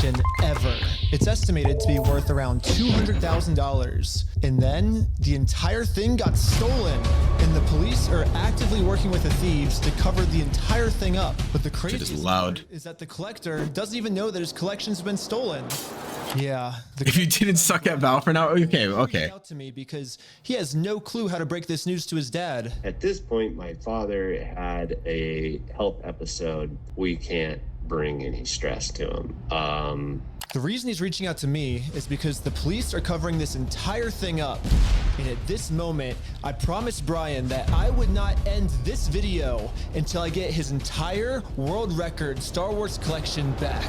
collection ever. It's estimated to be worth around $200,000. And then the entire thing got stolen, and the police are actively working with the thieves to cover the entire thing up. But the craziest part is that the collector doesn't even know that his collection's been stolen. Yeah. If you didn't suck at Val for now, okay. Out to me because he has no clue how to break this news to his dad. At this point, my father had a health episode. We can't bring any stress to him. The reason he's reaching out to me is because the police are covering this entire thing up. And at this moment, I promised Brian that I would not end this video until I get his entire world record Star Wars collection back.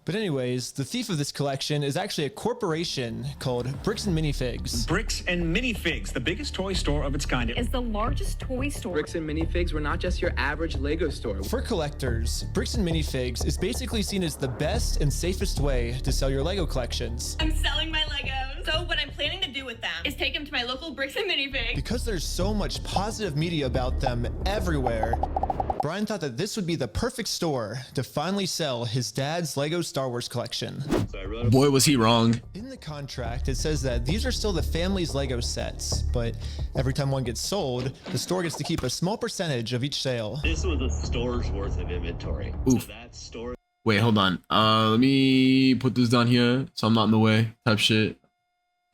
But anyways, the thief of this collection is actually a corporation called Bricks and Minifigs. Bricks and Minifigs, the biggest toy store of its kind. Is the largest toy store. Bricks and Minifigs were not just your average Lego store. For collectors, Bricks and Minifigs is basically seen as the best and safest way to sell your Lego collections. I'm selling my Legos. So what I'm planning to do with them is take them to my local Bricks and Minifigs. Because there's so much positive media about them everywhere, Brian thought that this would be the perfect store to finally sell his dad's Lego Star Wars collection. Boy, was he wrong. In the contract, it says that these are still the family's Lego sets, but every time one gets sold, the store gets to keep a small percentage of each sale. This was a store's worth of inventory. Oof. So that store. Wait, hold on. Let me put this down here so I'm not in the way type shit.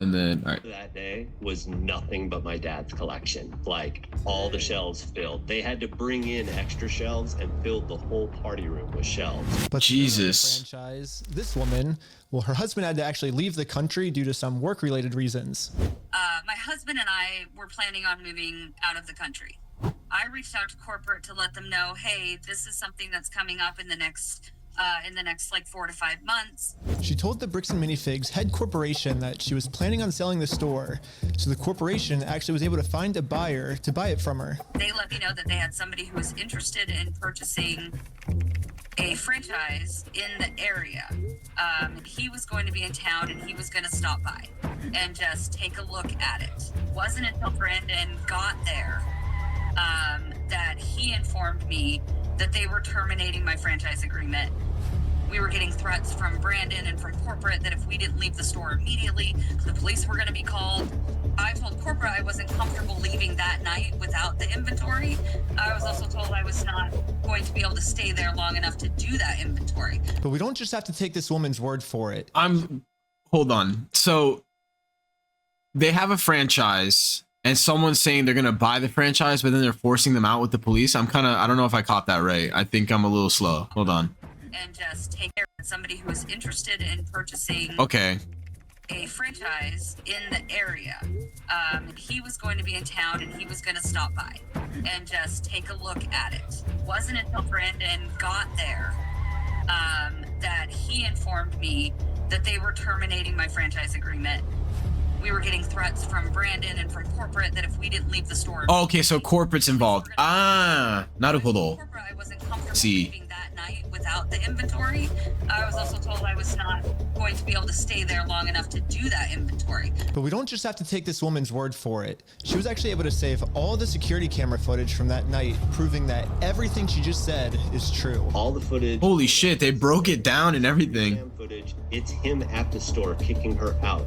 And then, all right. That day was nothing but my dad's collection. Like, all the shelves filled. They had to bring in extra shelves and filled the whole party room with shelves. But Jesus. Franchise, this woman, well, her husband had to actually leave the country due to some work-related reasons. My husband and I were planning on moving out of the country. I reached out to corporate to let them know, hey, this is something that's coming up in the next like 4 to 5 months. She told the Bricks and Minifigs head corporation that she was planning on selling the store, so the corporation actually was able to find a buyer to buy it from her. They let me know that they had somebody who was interested in purchasing a franchise in the area. He was going to be in town and he was going to stop by and just take a look at it. It wasn't until Brandon got there that he informed me that they were terminating my franchise agreement. We were getting threats from Brandon and from corporate that if we didn't leave the store immediately, the police were going to be called. I told corporate I wasn't comfortable leaving that night without the inventory. I was also told I was not going to be able to stay there long enough to do that inventory. But we don't just have to take this woman's word for it. Hold on. So they have a franchise and someone's saying they're going to buy the franchise, but then they're forcing them out with the police. I don't know if I caught that right. I think I'm a little slow. Hold on. And just take care of somebody who was interested in purchasing a franchise in the area. He was going to be in town and he was going to stop by and just take a look at it. It wasn't until Brandon got there that he informed me that they were terminating my franchise agreement. We were getting threats from Brandon and from corporate that if we didn't leave the store. Oh, okay, so corporate's involved. Naruhodo. I wasn't comfortable leaving that night without the inventory. I was also told I was not going to be able to stay there long enough to do that inventory. But we don't just have to take this woman's word for it. She was actually able to save all the security camera footage from that night, proving that everything she just said is true. All the footage. Holy shit, they broke it down and everything. Footage, it's him at the store kicking her out.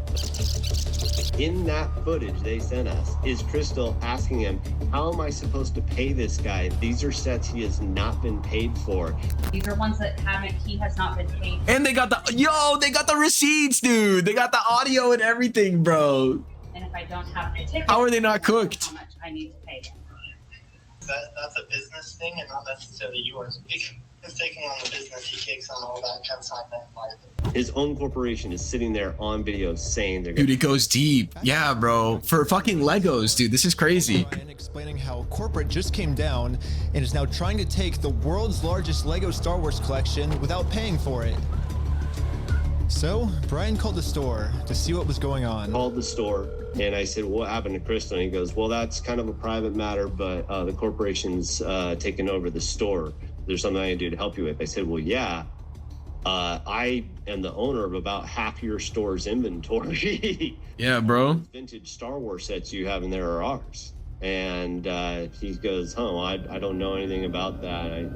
In that footage they sent us is Crystal asking him, how am I supposed to pay this guy? These are sets he has not been paid for. These are ones that he has not been paid. And they got the receipts, dude. They got the audio and everything, bro. And if I don't have the ticket, how are they not cooked? How much I need to pay. That's a business thing and not necessarily yours. He's taking on the business, he takes on all that kind of side. His own corporation is sitting there on video saying they're Dude, it goes deep. Yeah, bro. For fucking Legos, dude. This is crazy. Brian explaining how corporate just came down and is now trying to take the world's largest Lego Star Wars collection without paying for it. So Brian called the store to see what was going on. Called the store and I said, what happened to Crystal? And he goes, well, that's kind of a private matter, but the corporation's taken over the store. There's something I can do to help you with. I said, well, yeah. I am the owner of about half your store's inventory. Yeah, bro. Vintage Star Wars sets you have in there are ours. And he goes, I don't know anything about that. I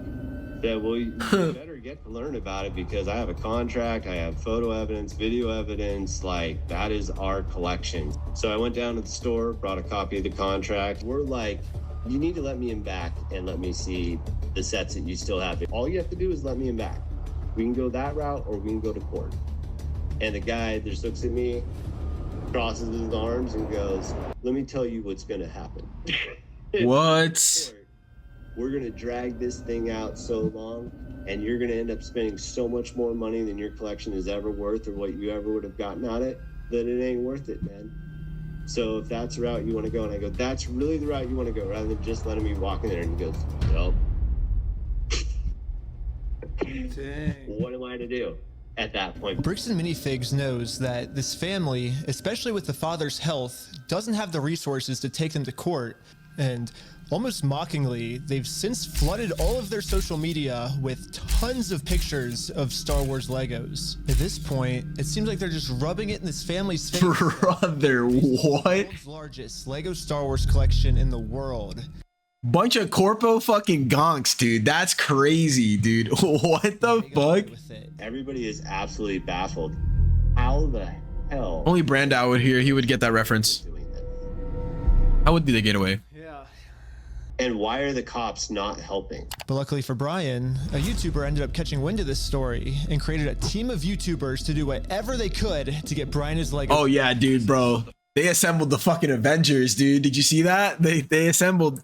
said, well, you better get to learn about it because I have a contract, I have photo evidence, video evidence, like that is our collection. So I went down to the store, brought a copy of the contract. We're like, you need to let me in back and let me see the sets that you still have. All you have to do is let me in back. We can go that route or we can go to court. And the guy just looks at me, crosses his arms and goes, let me tell you what's gonna happen. What? We're gonna drag this thing out so long and you're gonna end up spending so much more money than your collection is ever worth or what you ever would have gotten out of it, that it ain't worth it, man. So if that's the route you want to go, and I go, that's really the route you want to go, rather than just letting me walk in there, and he goes, well, what am I to do at that point? Bricks and Minifigs knows that this family, especially with the father's health, doesn't have the resources to take them to court, and almost mockingly, they've since flooded all of their social media with tons of pictures of Star Wars Legos. At this point, it seems like they're just rubbing it in this family's face. Brother, what? The world's largest Lego Star Wars collection in the world. Bunch of corpo fucking gonks, dude. That's crazy, dude. What the fuck? Everybody is absolutely baffled. How the hell? Only Brandau would hear. He would get that reference. How would they get away? And why are the cops not helping? But luckily for Brian, a YouTuber ended up catching wind of this story and created a team of YouTubers to do whatever they could to get Brian his Lego. Oh yeah, dude, bro. They assembled the fucking Avengers, dude. Did you see that? They assembled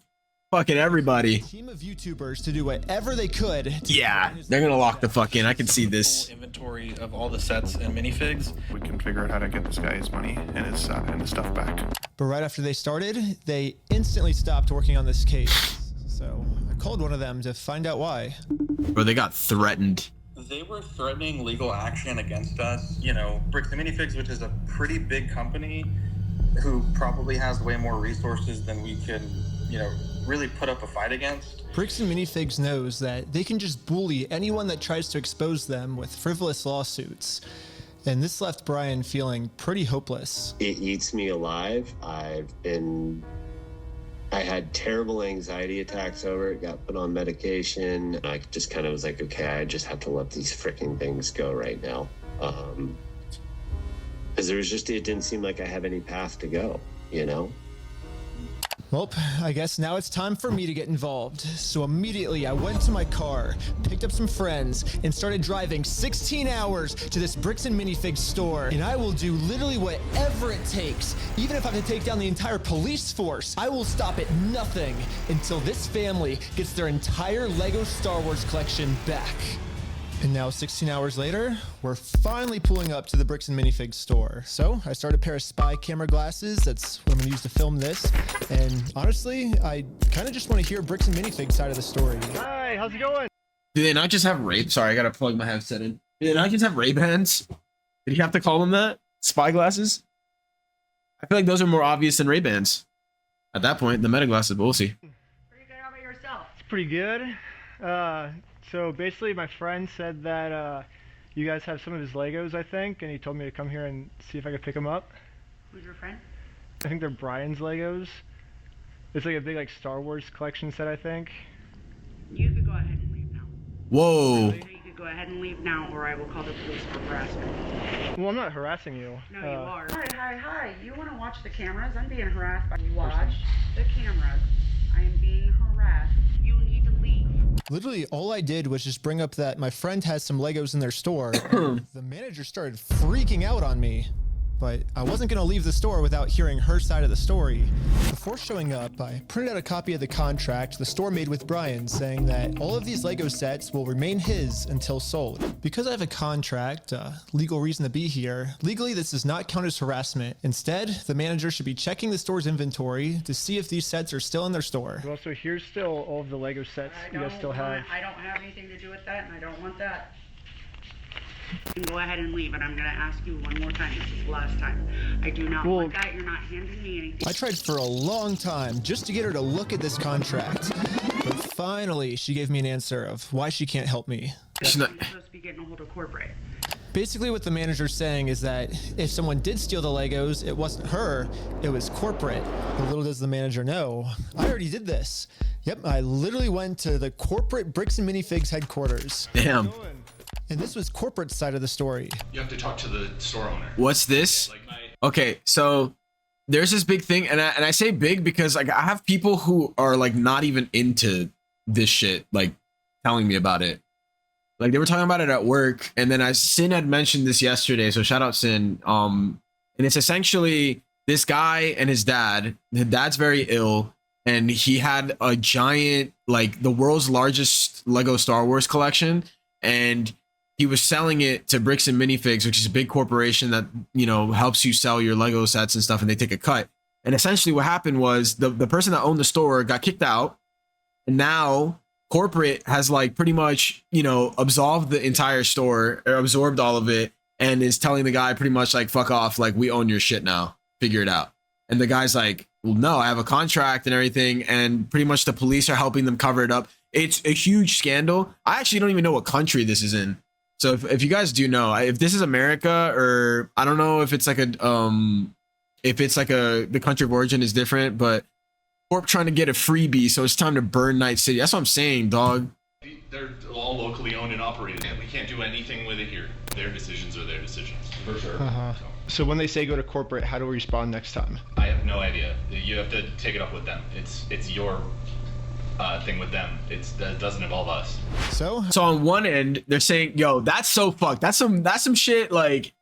fucking everybody. Team of YouTubers to do whatever they could. Yeah, they're gonna lock the fuck in. I can see this. Inventory of all the sets and minifigs. We can figure out how to get this guy his money and his stuff back. But right after they started, they instantly stopped working on this case. So I called one of them to find out why. Bro, they got threatened. They were threatening legal action against us. You know, Bricks and Minifigs, which is a pretty big company who probably has way more resources than we can, you know, really put up a fight against. Bricks and Minifigs knows that they can just bully anyone that tries to expose them with frivolous lawsuits. And this left Brian feeling pretty hopeless. It eats me alive. I had terrible anxiety attacks over it, got put on medication. I just kind of was like, okay, I just have to let these freaking things go right now. Because it didn't seem like I have any path to go, you know? Well, I guess now it's time for me to get involved. So immediately I went to my car, picked up some friends, and started driving 16 hours to this Bricks and Minifigs store. And I will do literally whatever it takes. Even if I have to take down the entire police force, I will stop at nothing until this family gets their entire Lego Star Wars collection back. And now 16 hours later, we're finally pulling up to the Bricks and Minifigs store. So I started a pair of spy camera glasses. That's what I'm gonna use to film this. And honestly, I kind of just want to hear Bricks and Minifigs side of the story. Hi, how's it going? Do they not just have Ray? Sorry, I gotta plug my headset in. Do they not just have Ray-Bans? Did you have to call them that? Spy glasses? I feel like those are more obvious than Ray-Bans. At that point, the meta glasses, but we'll see. Pretty good. How about yourself? It's pretty good. So basically my friend said that you guys have some of his Legos, I think, and he told me to come here and see if I could pick them up. Who's your friend? I think they're Brian's Legos. It's like a big like Star Wars collection set, I think. You could go ahead and leave now. Whoa. You could go ahead and leave now, or I will call the police for harassment. Well, I'm not harassing you. No, you are. Hi. You want to watch the cameras? I'm being harassed by you. Watch the cameras. I am being harassed. You need to leave. Literally, all I did was just bring up that my friend has some Legos in their store. And the manager started freaking out on me. But I wasn't going to leave the store without hearing her side of the story. Before showing up, I printed out a copy of the contract the store made with Brian, saying that all of these Lego sets will remain his until sold. Because I have a contract, legal reason to be here, legally this does not count as harassment. Instead, the manager should be checking the store's inventory to see if these sets are still in their store. Well, so here's still all of the Lego sets you guys still have. I don't have anything to do with that, and I don't want that. You can go ahead and leave, and I'm going to ask you one more time. This is the last time. I do not want that. You're not handing me anything. I tried for a long time just to get her to look at this contract. But finally, she gave me an answer of why she can't help me. She's not supposed to be getting a hold of corporate. Basically what the manager's saying is that if someone did steal the Legos, it wasn't her, it was corporate. But little does the manager know, I already did this. Yep, I literally went to the corporate Bricks and Minifigs headquarters. Damn. And this was corporate side of the story. You have to talk to the store owner. What's this? Okay, so there's this big thing, and I say big because like I have people who are like not even into this shit, like telling me about it. Like they were talking about it at work, and then Sin had mentioned this yesterday, so shout out Sin. And it's essentially this guy and his dad. The dad's very ill, and he had a giant, like the world's largest Lego Star Wars collection, and he was selling it to Bricks and Minifigs, which is a big corporation that, you know, helps you sell your Lego sets and stuff, and they take a cut. And essentially what happened was the person that owned the store got kicked out, and now corporate has like pretty much, you know, absolved the entire store, or absorbed all of it, and is telling the guy pretty much like, fuck off, like we own your shit now, figure it out. And the guy's like, well, no, I have a contract and everything, and pretty much the police are helping them cover it up. It's a huge scandal. I actually don't even know what country this is in. So if you guys do know, if this is America, or I don't know if it's like the country of origin is different, but Corp trying to get a freebie, so it's time to burn Night City. That's what I'm saying, dog. They're all locally owned and operated. We can't do anything with it here. Their decisions are their decisions. For sure. So when they say go to corporate, how do we respond next time? I have no idea. You have to take it up with them. It's your thing with them. That doesn't involve us. So on one end, they're saying, yo, that's so fucked. That's some shit, like,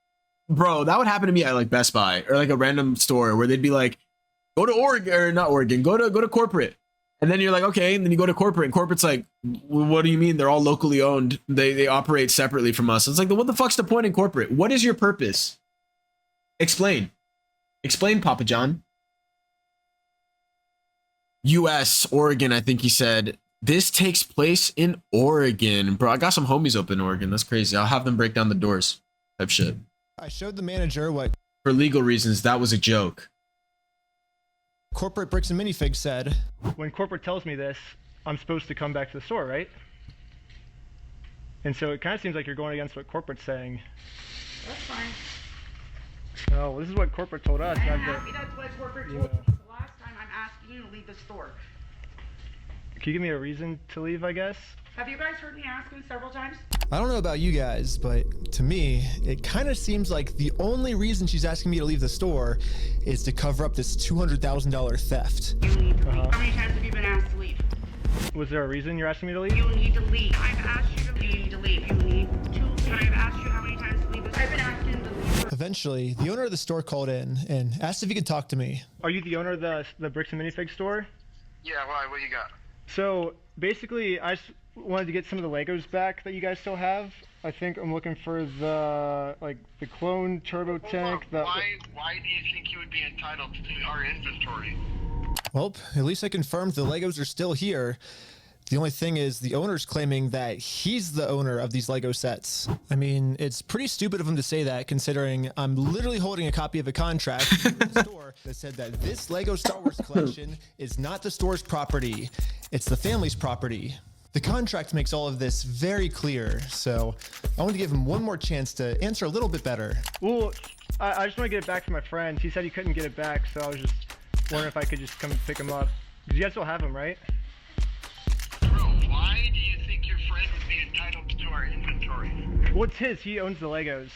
bro, that would happen to me at like Best Buy or like a random store where they'd be like, go to Oregon, or not Oregon, go to corporate. And then you're like, okay, and then you go to corporate, and corporate's like, what do you mean? They're all locally owned. They operate separately from us. It's like, what the fuck's the point in corporate? What is your purpose? Explain, Papa John. US, Oregon, I think he said. This takes place in Oregon. Bro, I got some homies up in Oregon. That's crazy. I'll have them break down the doors. Type shit. I showed the manager what, for legal reasons, that was a joke. corporate Bricks and Minifigs said. When corporate tells me this, I'm supposed to come back to the store, right? And so it kind of seems like you're going against what corporate's saying. That's fine. Oh, well, this is what corporate told us. I am not happy that- that's what corporate told me. The last time I'm asking you to leave the store. Can you give me a reason to leave, I guess? Have you guys heard me ask you several times? I don't know about you guys, but to me, it kind of seems like the only reason she's asking me to leave the store is to cover up this $200,000 theft. You need to leave. How many times have you been asked to leave? Was there a reason you're asking me to leave? You need to leave. I've asked you to leave. You need to leave. You need to leave. But I've asked you how many times to leave. I've been asking to leave. Eventually, the owner of the store called in and asked if he could talk to me. Are you the owner of the Bricks and Minifigs store? Yeah, why? What you got? So basically, I just wanted to get some of the Legos back that you guys still have. I think I'm looking for the clone turbo tank. Why do you think you would be entitled to our inventory? Well, at least I confirmed the Legos are still here. The only thing is the owner's claiming that he's the owner of these Lego sets. I mean, it's pretty stupid of him to say that, considering I'm literally holding a copy of a contract from the store that said that this Lego Star Wars collection is not the store's property. It's the family's property. The contract makes all of this very clear, so I want to give him one more chance to answer a little bit better. Well, I just want to get it back to my friend. He said he couldn't get it back, so I was just wondering if I could just come pick him up. Because you guys still have him, right? Bro, why do you think your friend would be entitled to our inventory? Well, it's his. He owns the Legos.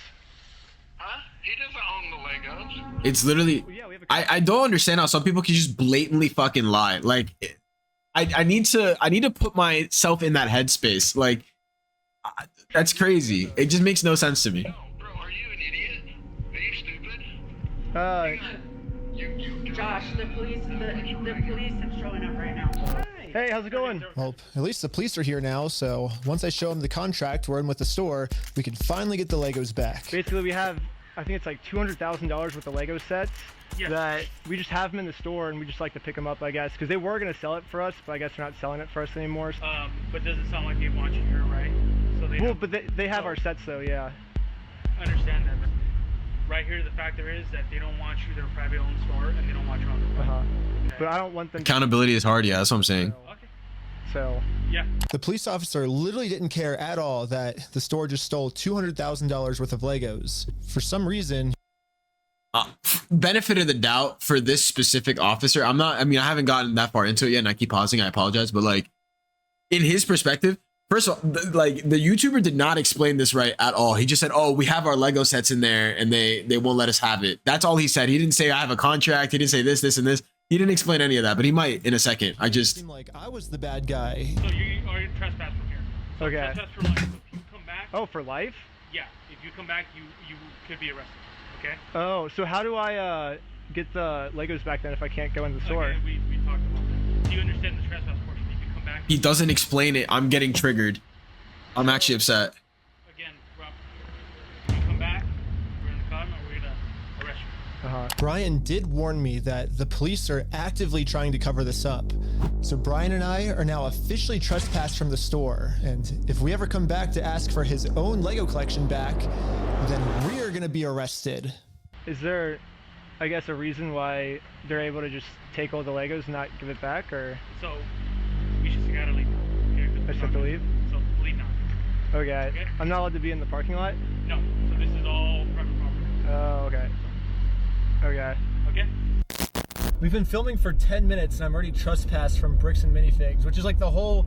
Huh? He doesn't own the Legos. It's literally, I don't understand how some people can just blatantly fucking lie. Like, I need to put myself in that headspace. Like, that's crazy. It just makes no sense to me. Bro, are you an idiot? Are you stupid? Josh, the police are showing up right now. Hey, how's it going? Well, at least the police are here now, so once I show him the contract we're in with the store, we can finally get the Legos back. Basically, we have, I think it's like $200,000 worth of Lego sets that we just have them in the store, and we just like to pick them up, I guess, because they were going to sell it for us, but I guess they're not selling it for us anymore. But does it sound like they want you here, right? So they well, but they have our sets, though, yeah. I understand that. Right here, the factor is that they don't want you. They're a private owned store, and they don't want you on the front. Okay. But I don't want them. Accountability is hard. Yeah, that's what I'm saying. So yeah. The police officer literally didn't care at all that the store just stole $200,000 worth of Legos. For some reason, benefit of the doubt for this specific officer. I mean, I haven't gotten that far into it yet, and I keep pausing. I apologize, but like, in his perspective, first of all, like the YouTuber did not explain this right at all. He just said, "Oh, we have our Lego sets in there, and they won't let us have it." That's all he said. He didn't say I have a contract. He didn't say this, and this. He didn't explain any of that, but he might in a second. I just seemed like I was the bad guy. So you are trespass from here. So Okay. Trespass for life. So if you come back. Oh, for life? Yeah. If you come back, you could be arrested. Okay. Oh, so how do I get the Legos back then if I can't go in the store? Okay, we talked about that. Do you understand the trespass portion? If you come back. he doesn't explain it. I'm getting triggered. I'm actually upset. Again, Rob. If you come back, we're in the car and we're gonna arrest you. Brian did warn me that the police are actively trying to cover this up. So Brian and I are now officially trespassed from the store. And if we ever come back to ask for his own Lego collection back, then we are going to be arrested. Is there, I guess, a reason why they're able to just take all the Legos and not give it back, or? So we just gotta leave. Okay, I just have to leave? So leave now. Okay. I'm not allowed to be in the parking lot? No. So this is all private property. Oh, okay. Okay. Okay. We've been filming for 10 minutes and I'm already trespassed from Bricks and Minifigs, which is like the whole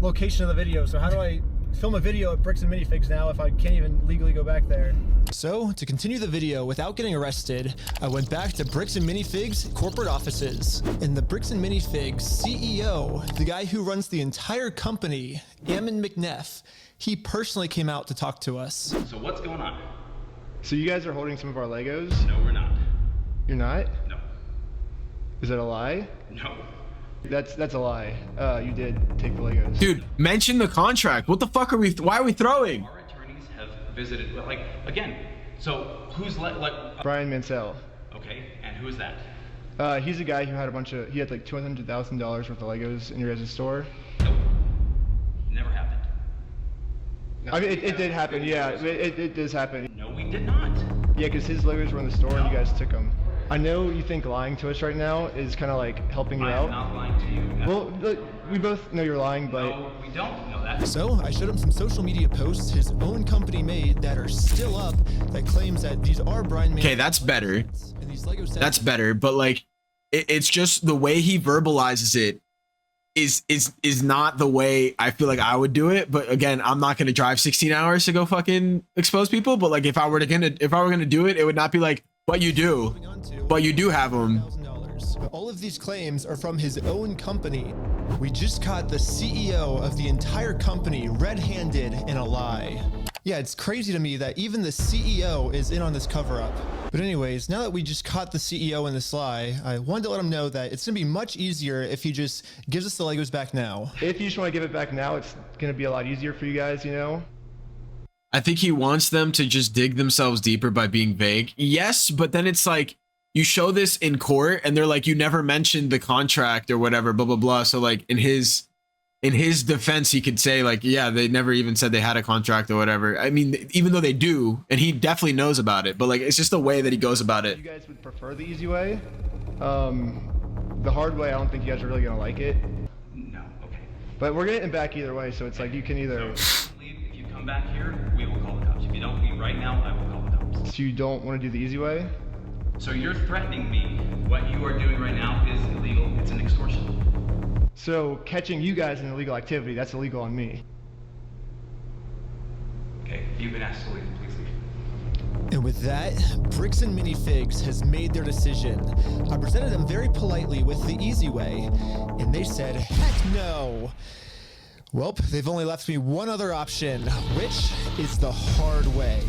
location of the video. So how do I film a video at Bricks and Minifigs now if I can't even legally go back there? So to continue the video without getting arrested, I went back to Bricks and Minifigs corporate offices. And the Bricks and Minifigs CEO, the guy who runs the entire company, Ammon McNeff, he personally came out to talk to us. So what's going on? So you guys are holding some of our Legos? No, we're not. You're not? No. Is that a lie? No. That's a lie. You did take the Legos. Dude, mention the contract. What the fuck are we? Why are we throwing? Our attorneys have visited. Like again. So who's like? Brian Mansell. Okay, and who's that? He's a guy who had he had like $200,000 worth of Legos in your guys' store. Nope. Never happened. I mean, it did happen. Yeah, it does happen. No, we did not. Yeah, because his Legos were in the store and you guys took them. I know you think lying to us right now is kind of like helping you out. I'm not lying to you. Well, look, we both know you're lying, but... No, we don't know that. So I showed him some social media posts his own company made that are still up that claims that these are Brian Mansell. Okay, that's better. And these Lego sets. That's better, but like, it's just the way he verbalizes it is not the way I feel like I would do it. But again, I'm not gonna drive 16 hours to go fucking expose people. But like, if I were gonna do it, it would not be like, but you do have them. All of these claims are from his own company. We just caught the CEO of the entire company red-handed in a lie. Yeah, it's crazy to me that even the CEO is in on this cover-up. But anyways, now that we just caught the CEO in this lie, I wanted to let him know that it's gonna be much easier if he just gives us the Legos back now. If you just want to give it back now, it's gonna be a lot easier for you guys, you know? I think he wants them to just dig themselves deeper by being vague. Yes, but then it's like, you show this in court and they're like, you never mentioned the contract or whatever, blah, blah, blah. So like in his defense, he could say like, yeah, they never even said they had a contract or whatever. I mean, even though they do, and he definitely knows about it, but like, it's just the way that he goes about it. You guys would prefer the easy way. The hard way, I don't think you guys are really gonna like it. No, okay. But we're getting back either way, so it's like you can either... So, if you come back here, we will call the cops. If you don't leave right now, I will call the cops. So you don't want to do the easy way? So you're threatening me. What you are doing right now is illegal. It's an extortion. So catching you guys in illegal activity, that's illegal on me. Okay, you've been asked to leave. Please leave. And with that, Bricks and Minifigs has made their decision. I presented them very politely with the easy way, and they said, heck no. Well, they've only left me one other option, which is the hard way.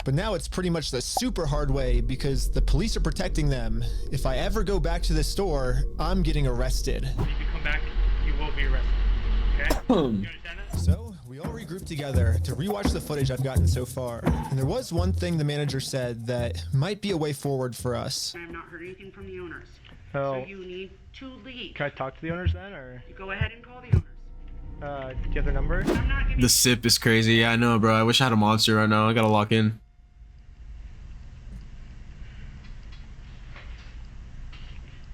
But now it's pretty much the super hard way because the police are protecting them. If I ever go back to the store, I'm getting arrested. If you come back, you will be arrested. Okay? You understand that? So we all regrouped together to rewatch the footage I've gotten so far. And there was one thing the manager said that might be a way forward for us. I have not heard anything from the owners. Oh. So you need to leave. Can I talk to the owners then, or? You go ahead and call the owners. Do you have their number? I'm not giving The sip is crazy. Yeah, I know, bro. I wish I had a monster right now. I gotta lock in.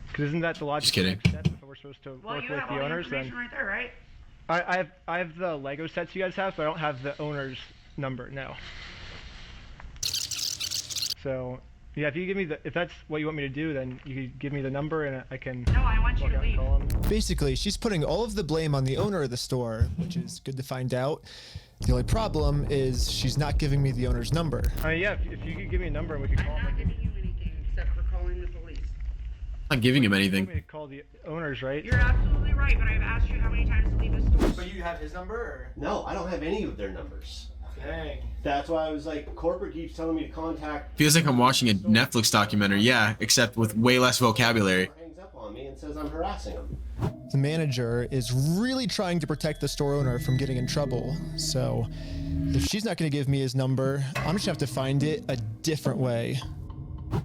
Because isn't that the logical Just kidding. next step if we're supposed to Well, work you with have all the the owners? Then information right there, right? I have the Lego sets you guys have, but I don't have the owner's number now. So Yeah, if you give me the, if that's what you want me to do, then you could give me the number and I can. No, I want you to leave. Basically, she's putting all of the blame on the owner of the store, which is good to find out. The only problem is she's not giving me the owner's number. Yeah, if you could give me a number and we could call him. I'm not giving you anything except for calling the police. I'm not giving him anything. You want me to call the owners, right? You're absolutely right, but I've asked you how many times to leave the store. But you have his number? Or? No, I don't have any of their numbers. Dang. That's why I was like, corporate keeps telling me to contact. Feels like I'm watching a Netflix documentary. Yeah, except with way less vocabulary. Hangs up on me and says I'm harassing him. The manager is really trying to protect the store owner from getting in trouble. So if she's not going to give me his number, I'm just going to have to find it a different way.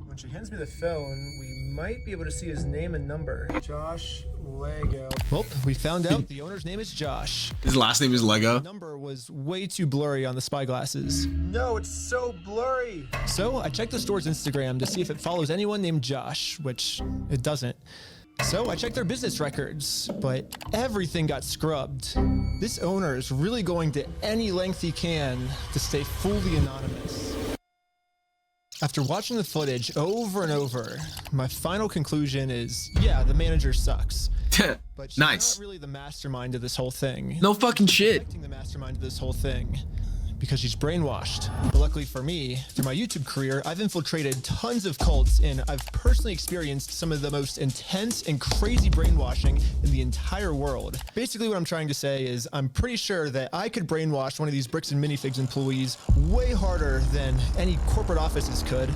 When she hands me the phone, we might be able to see his name and number. Josh Lego. Well, we found out the owner's name is Josh. His last name is Lego. The number was way too blurry on the spy glasses. No, it's so blurry. So I checked the store's Instagram to see if it follows anyone named Josh, which it doesn't. So I checked their business records, but everything got scrubbed. This owner is really going to any length he can to stay fully anonymous. After watching the footage over and over, my final conclusion is, yeah, the manager sucks. But she's nice. Not really the mastermind of this whole thing. No fucking shit. The mastermind of this whole thing. Because she's brainwashed. But luckily for me, through my YouTube career, I've infiltrated tons of cults and I've personally experienced some of the most intense and crazy brainwashing in the entire world. Basically what I'm trying to say is I'm pretty sure that I could brainwash one of these Bricks and Minifigs employees way harder than any corporate offices could.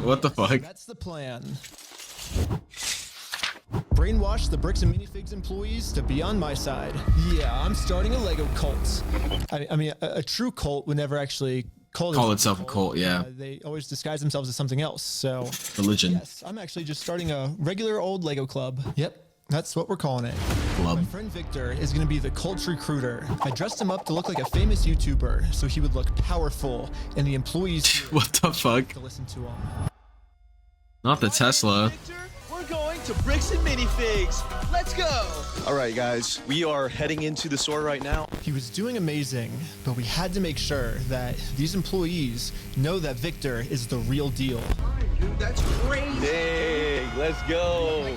What the fuck? That's the plan. Brainwash the Bricks and Minifigs employees to be on my side. Yeah, I'm starting a Lego cult. I mean, a true cult would never actually call itself a cult, yeah. They always disguise themselves as something else, so... Religion. Yes, I'm actually just starting a regular old Lego club. Yep, that's what we're calling it. Club. My friend Victor is going to be the cult recruiter. I dressed him up to look like a famous YouTuber, so he would look powerful, and the employees... What the fuck? ...to listen to him. Not the Tesla. We're going to Bricks and Minifigs. Let's go. All right, guys, we are heading into the store right now. He was doing amazing, but we had to make sure that these employees know that Victor is the real deal. Dude, that's crazy. Dang, let's go.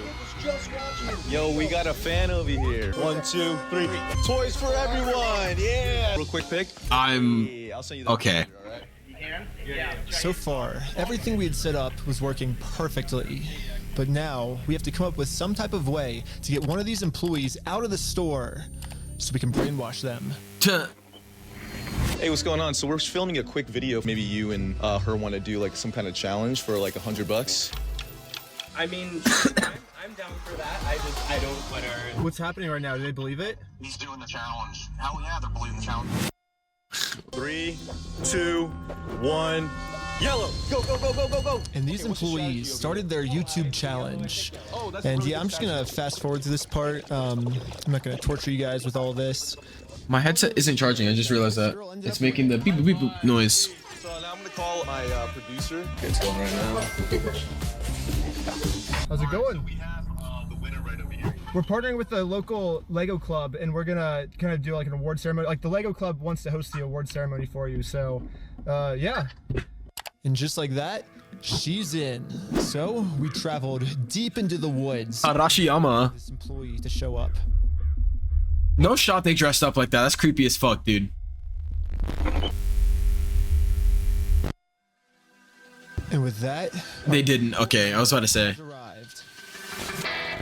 Yo, we got a fan over here. 1, 2, 3. Toys for everyone. Yeah. Real quick pic. I'll send you the okay. Picture, all right? Yeah. So far, everything we had set up was working perfectly. But now we have to come up with some type of way to get one of these employees out of the store so we can brainwash them. Hey, what's going on? So we're filming a quick video. Maybe you and her want to do like some kind of challenge for like $100. I mean, I'm down for that. I don't want to. What's happening right now? Do they believe it? He's doing the challenge. Hell yeah, they're believing the challenge. 3, 2, 1. Yellow, go, go, go, go, go, go. And these employees started their YouTube challenge. And yeah, I'm just gonna fast forward to this part. I'm not gonna torture you guys with all this. My headset isn't charging. I just realized that. It's making the beep boop beep boop noise. So now I'm gonna call my producer. It's going right now. How's it going? We have the winner right over here. We're partnering with the local Lego club, and we're gonna kind of do like an award ceremony. Like the Lego club wants to host the award ceremony for you, so yeah. And just like that, she's in. So we traveled deep into the woods. Arashiyama. This employee to show up. No shot they dressed up like that. That's creepy as fuck, dude. And with that, they didn't. Okay, I was about to say. Arrived.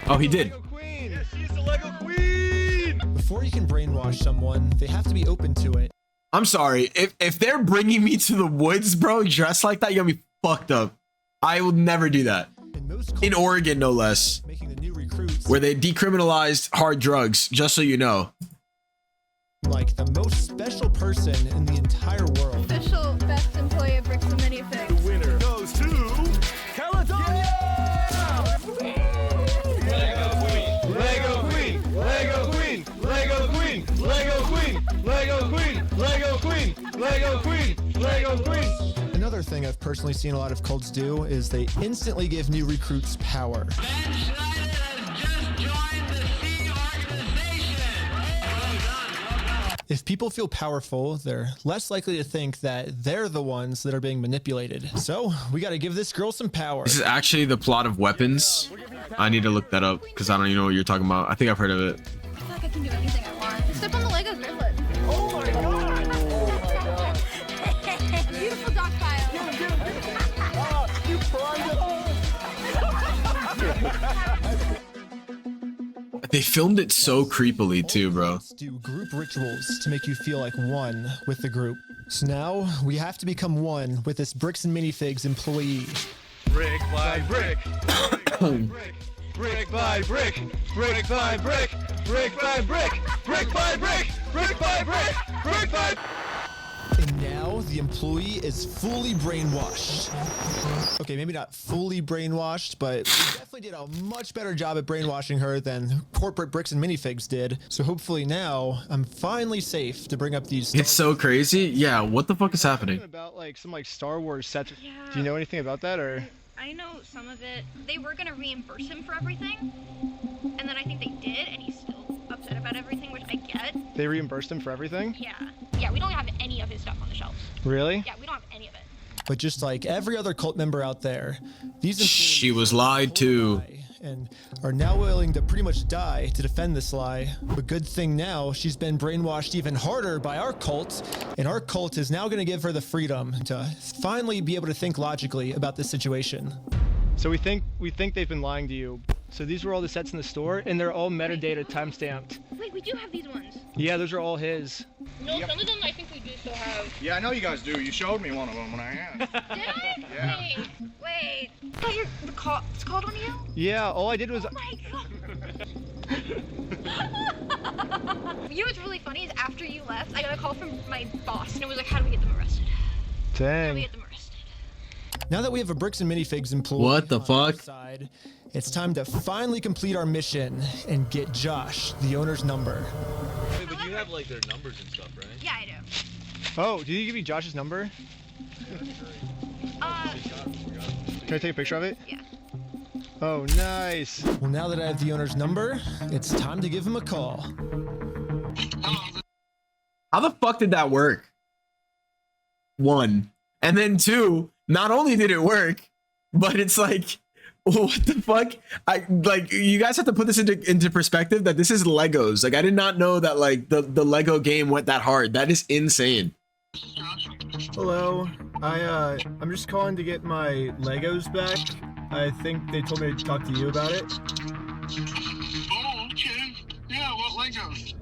Oh, he did. Yes, she's the Lego Queen. Before you can brainwash someone, they have to be open to it. I'm sorry. If they're bringing me to the woods, bro, dressed like that, you're gonna be fucked up. I will never do that. In Oregon, no less. Making the new recruits where they decriminalized hard drugs, just so you know. Like the most special person in the entire world. Official best employee of Bricks and Minifigs. The winner goes to Caledonia! Lego Queen! Lego Queen! Lego Queen! Lego Queen! Lego Queen! Lego Queen! Lego Queen! Lego Queen! Another thing I've personally seen a lot of cults do is they instantly give new recruits power. If people feel powerful, they're less likely to think that they're the ones that are being manipulated. So we got to give this girl some power. This is actually the plot of Weapons. I need to look that up because I don't even know what you're talking about. I think I've heard of it. I feel like I can do anything I want. Step on the Legos barefoot. Oh my god! Beautiful dog pile. You climbed They filmed it so creepily too, bro. Do group rituals to make you feel like one with the group. So now we have to become one with this Bricks and Minifigs employee. Brick by brick, brick by brick, brick by brick, brick by brick, brick by brick, brick by brick, brick by. And now the employee is fully brainwashed. Okay, maybe not fully brainwashed, but we definitely did a much better job at brainwashing her than corporate Bricks and Minifigs did. So hopefully now I'm finally safe to bring up these. It's so crazy. Yeah, what the fuck is happening? About like some Star Wars sets. Yeah. Do you know anything about that or? I know some of it. They were gonna reimburse him for everything, and then I think they did, and he's still upset about everything, which I get. They reimbursed him for everything? Yeah. Yeah, we don't have any of his stuff on the shelves. Really? Yeah, we don't have any of it. But just like every other cult member out there, these she was lied to and are now willing to pretty much die to defend this lie. But good thing now she's been brainwashed even harder by our cult, and our cult is now going to give her the freedom to finally be able to think logically about this situation. So we think they've been lying to you. So these were all the sets in the store, and they're all metadata time-stamped. Wait, we do have these ones. Yeah, those are all his. No, some of them I think we do still have. Yeah, I know you guys do. You showed me one of them when I asked. Did I? Yeah. Wait. I thought it's called on you? Yeah, all I did was. Oh my god. You know what's really funny is after you left, I got a call from my boss, and it was like, how do we get them arrested? Dang. How do we get them arrested? Now that we have a Bricks and Minifigs employee what the fuck? Side, it's time to finally complete our mission and get Josh, the owner's number. Wait, but you have like their numbers and stuff, right? Yeah, I do. Oh, did he give you Josh's number? Can I take a picture of it? Yeah. Oh, nice. Well, now that I have the owner's number, it's time to give him a call. How the fuck did that work? One. And then two, not only did it work, but it's like, what the fuck? You guys have to put this into perspective that this is Legos. Like, I did not know that like the Lego game went that hard. That is insane. Hello. I'm just calling to get my Legos back. I think they told me to talk to you about it. Oh, okay. Yeah, what Legos?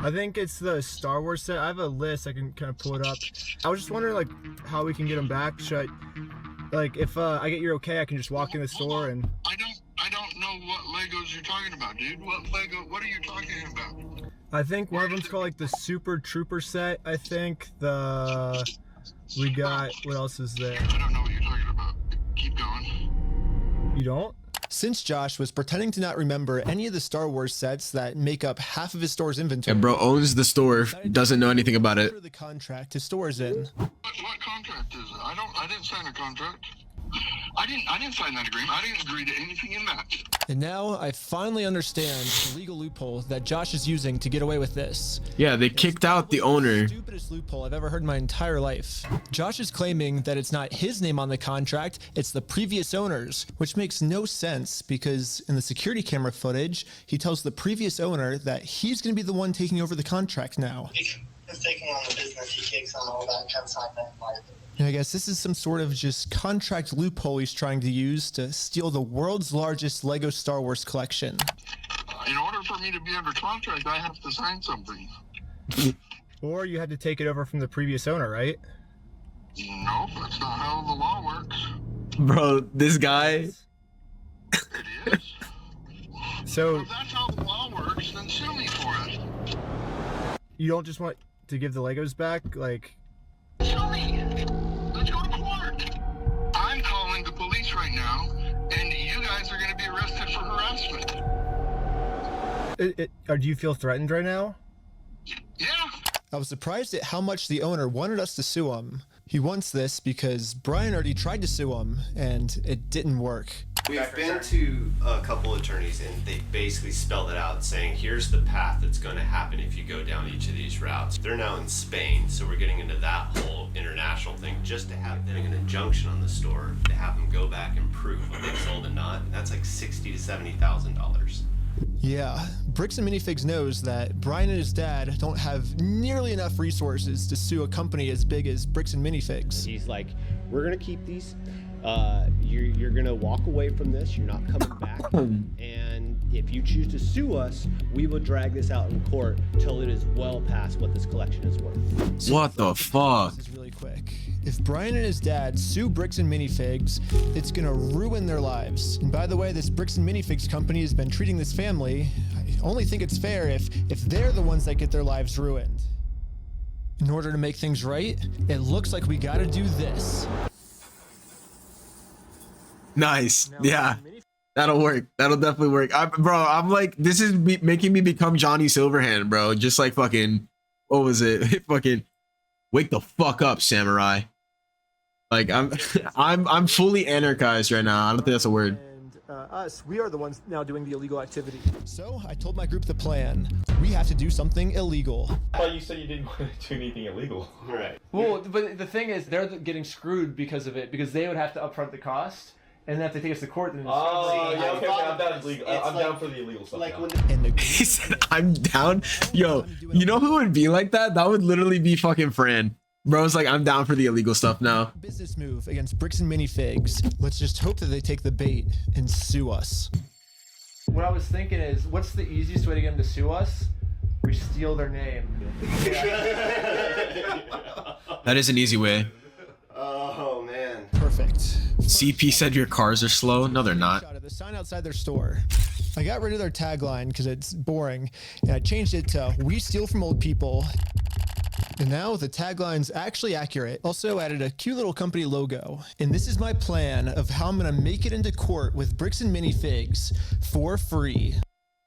I think it's the Star Wars set. I have a list. I can kind of pull it up. I was just wondering, like, how we can get them back. Should I, like, if I get your okay, I can just walk in the store and. I don't know what Legos you're talking about, dude. What are you talking about? I think one of them's called like the Super Trooper set. I think we got, what else is there? I don't know what you're talking about. Keep going. You don't? Since Josh was pretending to not remember any of the Star Wars sets that make up half of his store's inventory. And bro owns the store, doesn't know anything about it. The contract his store is in. What contract is it? I didn't sign a contract. I didn't sign that agreement. I didn't agree to anything in that. And now I finally understand the legal loophole that Josh is using to get away with this. Yeah, they kicked out the owner. The stupidest loophole I've ever heard in my entire life. Josh is claiming that it's not his name on the contract, it's the previous owner's, which makes no sense because in the security camera footage, he tells the previous owner that he's going to be the one taking over the contract now. He's taking on the business, he takes on all that, can sign that liability. And I guess this is some sort of just contract loophole he's trying to use to steal the world's largest Lego Star Wars collection. In order for me to be under contract, I have to sign something. Or you had to take it over from the previous owner, right? Nope, that's not how the law works. Bro, this guy. It is. So if that's how the law works, then sue me for it. You don't just want to give the Legos back? Like, sue me. Let's go to court. I'm calling the police right now, and you guys are going to be arrested for harassment. Or do you feel threatened right now? Yeah. I was surprised at how much the owner wanted us to sue him. He wants this because Brian already tried to sue him, and it didn't work. We've been to a couple attorneys and they basically spelled it out saying, here's the path that's going to happen if you go down each of these routes. They're now in Spain, so we're getting into that whole international thing just to have them an injunction on the store to have them go back and prove what they sold and not. And that's like $60,000 to $70,000. Yeah, Bricks and Minifigs knows that Brian and his dad don't have nearly enough resources to sue a company as big as Bricks and Minifigs. He's like, we're gonna keep these. You're gonna walk away from this. You're not coming back. And if you choose to sue us, we will drag this out in court till it is well past what this collection is worth. What the fuck? This is really quick. If Brian and his dad sue Bricks and Minifigs, it's gonna ruin their lives. And by the way, this Bricks and Minifigs company has been treating this family. I only think it's fair if they're the ones that get their lives ruined. In order to make things right, it looks like we gotta do this. Nice. Yeah. That'll work. That'll definitely work. I'm like, this is making me become Johnny Silverhand, bro. Just like fucking, what was it? Fucking wake the fuck up, samurai. Like I'm fully anarchized right now. I don't think that's a word. Us, we are the ones now doing the illegal activity. So I told my group the plan. We have to do something illegal. I thought you said you didn't want to do anything illegal. Right. Well, but the thing is, they're getting screwed because of it, because they would have to upfront the cost, and then if they take us to court, then I'm down for the illegal stuff. Like now. He said, I'm down. Yo, you know who would be like that? That would literally be fucking Fran. Bro's like, I'm down for the illegal stuff now. Business move against Bricks and Minifigs. Let's just hope that they take the bait and sue us. What I was thinking is, what's the easiest way to get them to sue us? We steal their name. That is an easy way. Oh, man. Perfect. CP said your cars are slow. No, they're not. The sign outside their store. I got rid of their tagline because it's boring, and I changed it to "We steal from old people." And now the tagline's actually accurate. Also added a cute little company logo. And this is my plan of how I'm gonna make it into court with Bricks and Minifigs for free.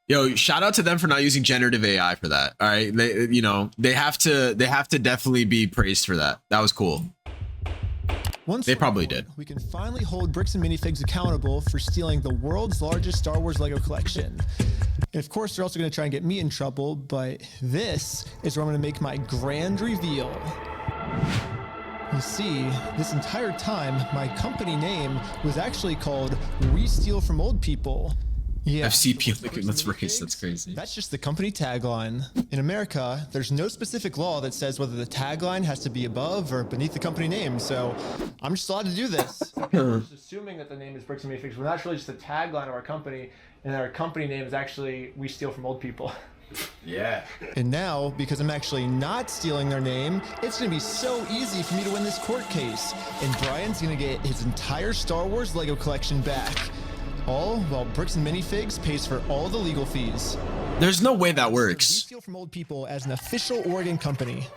Yo, shout out to them for not using generative AI for that. All right, they have to definitely be praised for that. That was cool. Once they probably did. We can finally hold Bricks and Minifigs accountable for stealing the world's largest Star Wars Lego collection. And of course, they're also going to try and get me in trouble, but this is where I'm going to make my grand reveal. You see, this entire time, my company name was actually called We Steal from Old People. Yeah, FCP, let's race. That's crazy. That's just the company tagline. In America, there's no specific law that says whether the tagline has to be above or beneath the company name, so I'm just allowed to do this. We're just assuming that the name is Bricks and Minifigs. Well, that's really just the tagline of our company, and our company name is actually We Steal from Old People. Yeah. And now, because I'm actually not stealing their name, it's gonna be so easy for me to win this court case. And Brian's gonna get his entire Star Wars Lego collection back. All while Bricks and Minifigs pays for all the legal fees. There's no way that We works. steal from old people as an official Oregon company.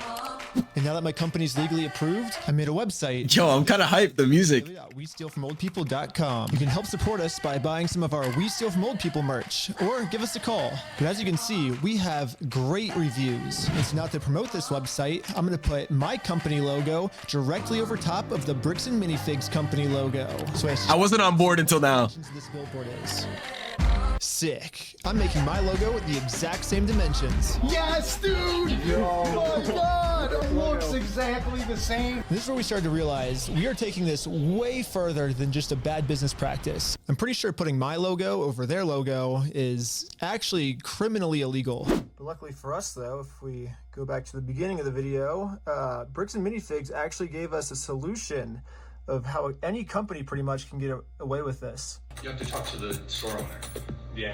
And now that my company's legally approved, I made a website. Yo, I'm kind of hyped. The music. WeStealFromOldPeople.com. You can help support us by buying some of our We Steal From Old People merch, or give us a call. But as you can see, we have great reviews. And so now to promote this website, I'm going to put my company logo directly over top of the Bricks and Minifigs company logo. So I wasn't on board until now. This billboard is sick. I'm making my logo with the exact same dimensions. Yes, dude! Oh my god! It looks exactly the same. This is where we started to realize we are taking this way further than just a bad business practice. I'm pretty sure putting my logo over their logo is actually criminally illegal. But luckily for us though, if we go back to the beginning of the video, Bricks and Minifigs actually gave us a solution of how any company pretty much can get away with this. You have to talk to the store owner. Yeah,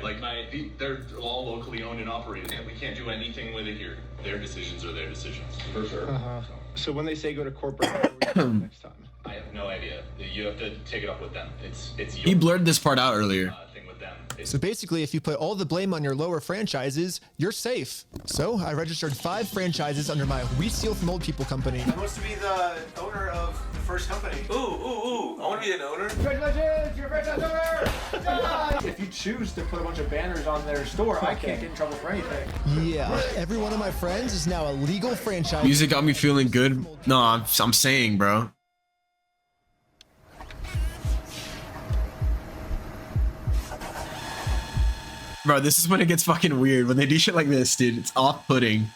they're all locally owned and operated, and we can't do anything with it here. Their decisions are their decisions. For sure. So when they say go to corporate, next time? I have no idea. You have to take it up with them. It's your He blurred this part out earlier. thing with them. So basically, if you put all the blame on your lower franchises, you're safe. So I registered 5 franchises under my We Steal From Old People company. Who wants to be the owner of the first company? Ooh, I want to be an owner. Congratulations, you're a franchise owner! If you choose to put a bunch of banners on their store, I can't get in trouble for anything. Yeah, every one of my friends is now a legal franchise. Music got me feeling good. No, I'm saying, bro. Bro, this is when it gets fucking weird. When they do shit like this, dude, it's off-putting.